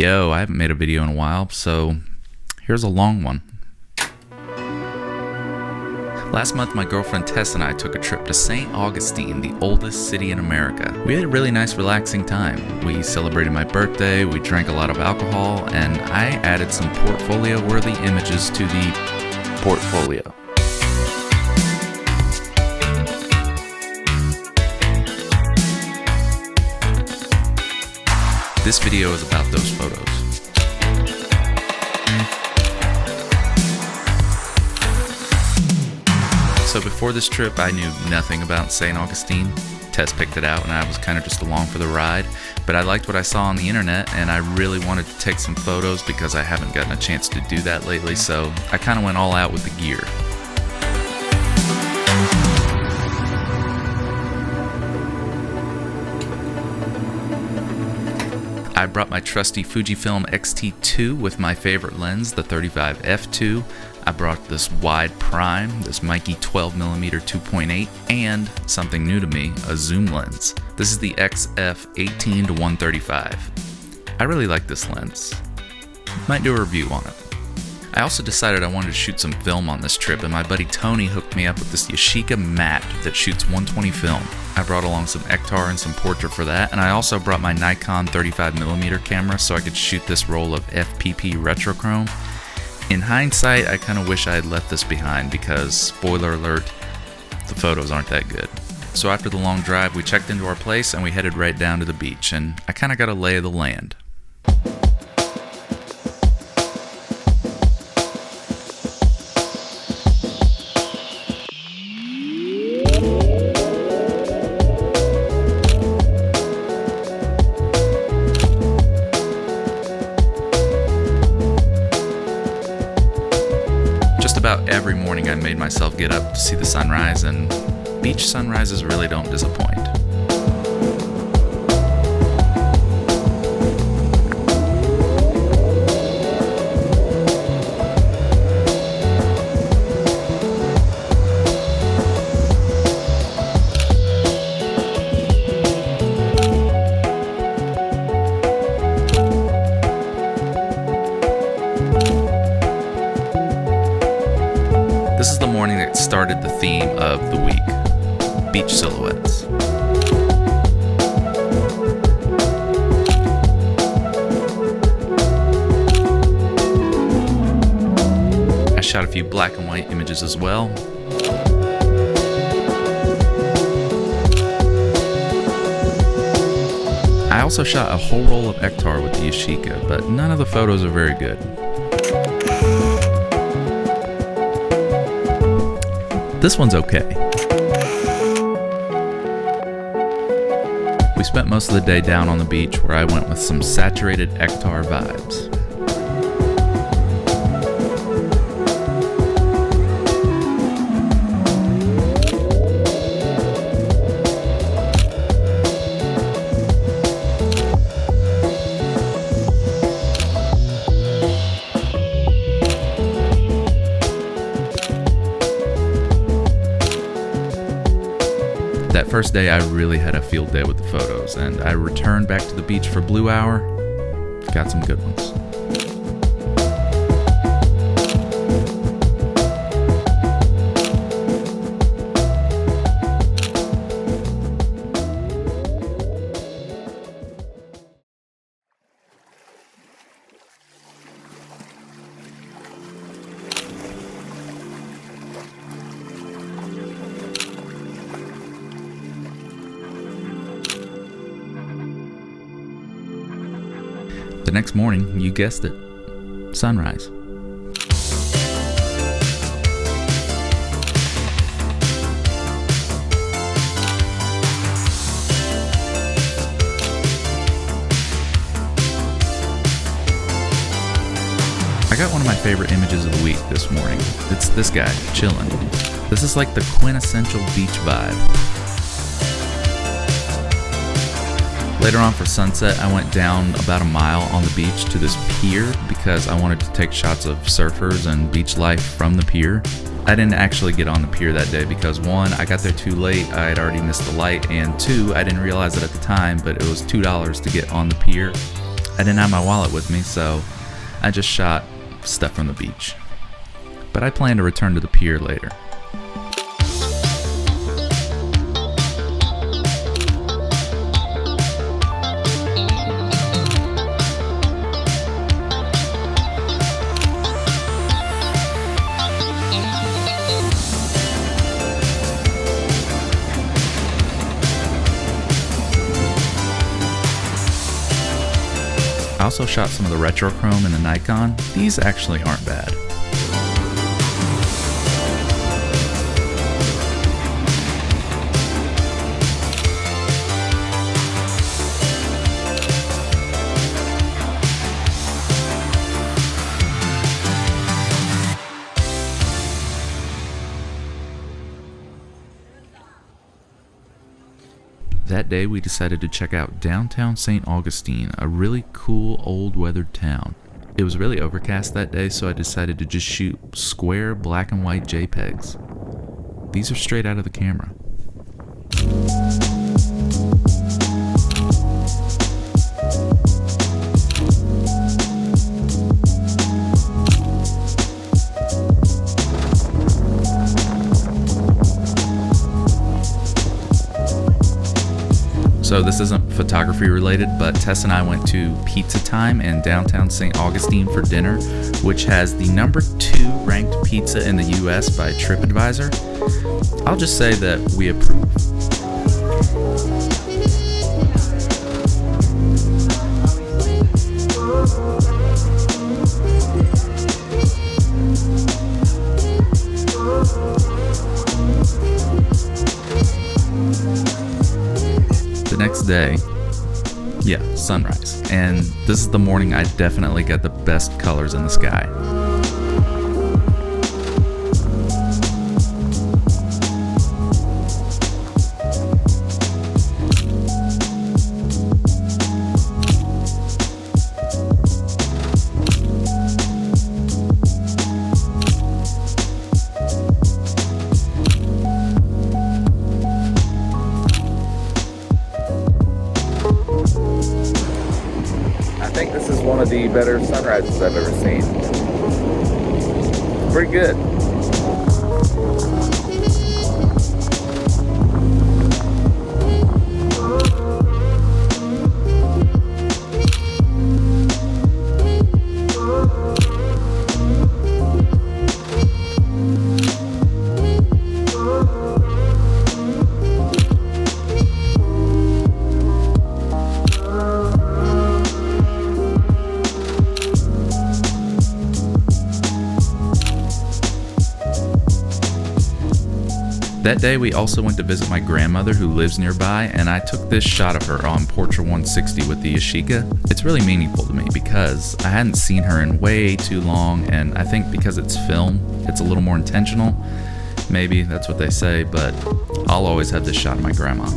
Yo, I haven't made a video in a while, so here's a long one. Last month, my girlfriend Tess and I took a trip to St. Augustine, the oldest city in America. We had a really nice, relaxing time. We celebrated my birthday, we drank a lot of alcohol, and I added some portfolio-worthy images to the portfolio. This video is about those photos. So before this trip, I knew nothing about St. Augustine. Tess picked it out and I was kind of just along for the ride. But I liked what I saw on the internet and I really wanted to take some photos because I haven't gotten a chance to do that lately, so I kind of went all out with the gear. I brought my trusty Fujifilm X-T2 with my favorite lens, the 35 f2. I brought this wide prime, this Mikey 12mm 2.8, and something new to me, a zoom lens. This is the XF 18-135. I really like this lens. Might do a review on it. I also decided I wanted to shoot some film on this trip, and my buddy Tony hooked me up with this Yashica mat that shoots 120 film. I brought along some Ektar and some Portra for that, and I also brought my Nikon 35mm camera so I could shoot this roll of FPP retrochrome. In hindsight, I kind of wish I had left this behind because, spoiler alert, the photos aren't that good. So after the long drive, we checked into our place and we headed right down to the beach, and I kind of got a lay of the land. About every morning I made myself get up to see the sunrise, and beach sunrises really don't disappoint. This is the morning that started the theme of the week, beach silhouettes. I shot a few black and white images as well. I also shot a whole roll of Ektar with the Yashica, but none of the photos are very good. This one's okay. We spent most of the day down on the beach where I went with some saturated Ektar vibes. That first day I really had a field day with the photos, and I returned back to the beach for Blue Hour. Got some good ones. The next morning, you guessed it, sunrise. I got one of my favorite images of the week this morning. It's this guy, chillin'. This is like the quintessential beach vibe. Later on for sunset, I went down about a mile on the beach to this pier because I wanted to take shots of surfers and beach life from the pier. I didn't actually get on the pier that day because one, I got there too late, I had already missed the light, and two, I didn't realize it at the time, but it was $2 to get on the pier. I didn't have my wallet with me, so I just shot stuff from the beach. But I plan to return to the pier later. I also shot some of the retrochrome in the Nikon. These actually aren't bad. That day we decided to check out downtown St. Augustine, a really cool old weathered town. It was really overcast that day, so I decided to just shoot square black and white JPEGs. These are straight out of the camera. So this isn't photography related, but Tess and I went to Pizza Time in downtown St. Augustine for dinner, which has the number 2 ranked pizza in the US by TripAdvisor. I'll just say that we approve. Next day, sunrise, and this is the morning I definitely got the best colors in the sky. I think this is one of the better sunrises I've ever seen. Pretty good. That day we also went to visit my grandmother who lives nearby, and I took this shot of her on Portrait 160 with the Yashica. It's really meaningful to me because I hadn't seen her in way too long, and I think because it's film, it's a little more intentional. Maybe that's what they say, but I'll always have this shot of my grandma.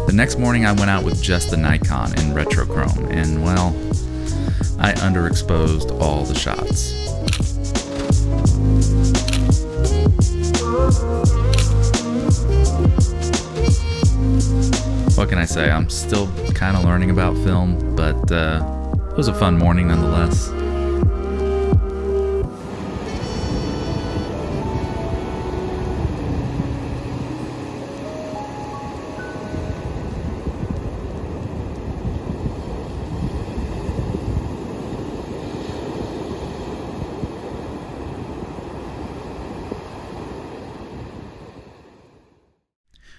The next morning I went out with just the Nikon in retrochrome, and well, I underexposed all the shots. What can I say? I'm still kind of learning about film, but it was a fun morning nonetheless.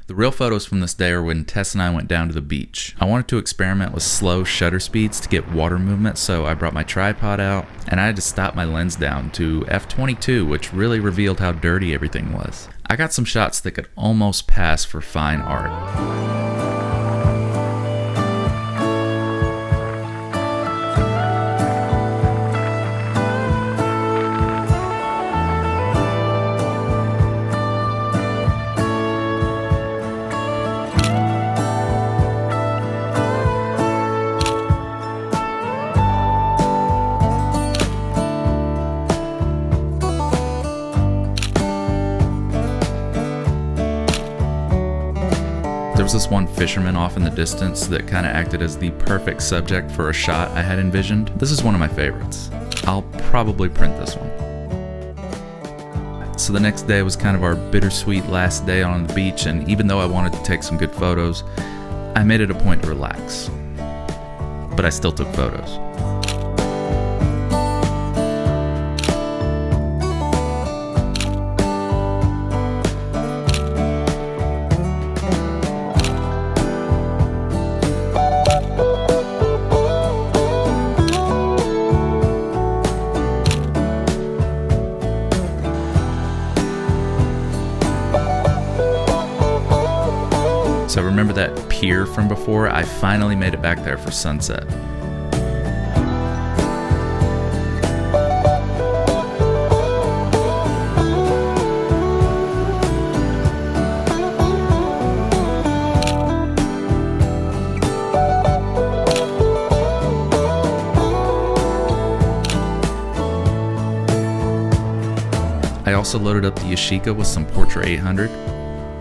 The real photos from this day are when Tess and I went down to the beach. I wanted to experiment with slow shutter speeds to get water movement, so I brought my tripod out, and I had to stop my lens down to f/22, which really revealed how dirty everything was. I got some shots that could almost pass for fine art. There this one fisherman off in the distance that kind of acted as the perfect subject for a shot I had envisioned. This is one of my favorites. I'll probably print this one. So the next day was kind of our bittersweet last day on the beach, and even though I wanted to take some good photos, I made it a point to relax. But I still took photos. So remember that pier from before? I finally made it back there for sunset. I also loaded up the Yashica with some Portra 800.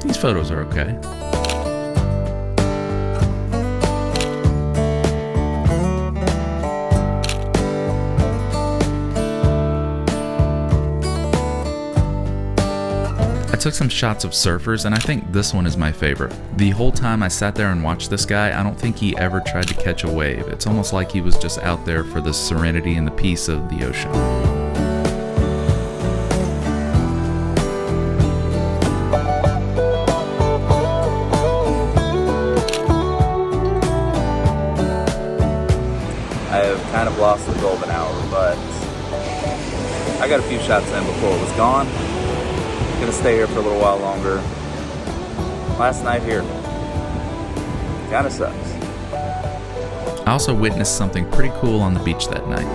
These photos are okay. I took some shots of surfers, and I think this one is my favorite. The whole time I sat there and watched this guy, I don't think he ever tried to catch a wave. It's almost like he was just out there for the serenity and the peace of the ocean. I have kind of lost the golden hour, but I got a few shots in before it was gone. Gonna stay here for a little while longer. Last night here kinda sucks. I also witnessed something pretty cool on the beach that night.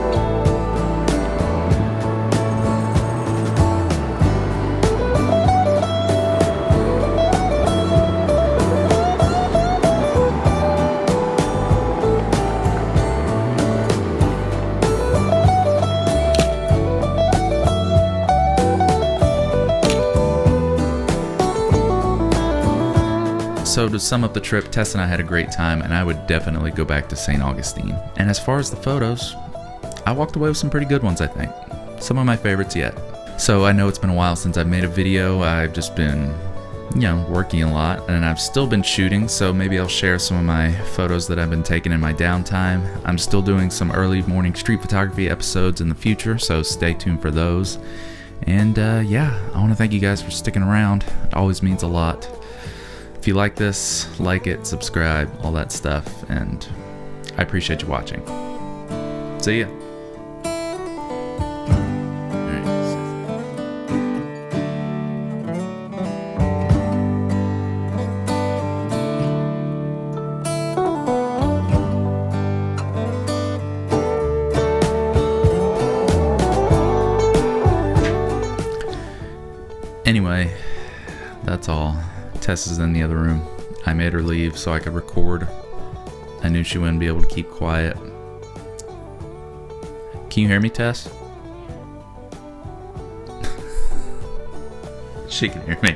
So to sum up the trip, Tess and I had a great time, and I would definitely go back to St. Augustine. And as far as the photos, I walked away with some pretty good ones, I think. Some of my favorites yet. So I know it's been a while since I've made a video. I've just been, working a lot, and I've still been shooting, so maybe I'll share some of my photos that I've been taking in my downtime. I'm still doing some early morning street photography episodes in the future, so stay tuned for those. And I want to thank you guys for sticking around. It always means a lot. If you like this, like it, subscribe, all that stuff, and I appreciate you watching. See ya. Anyway, that's all. Tess is in the other room. I made her leave so I could record. I knew she wouldn't be able to keep quiet. Can you hear me, Tess? She can hear me.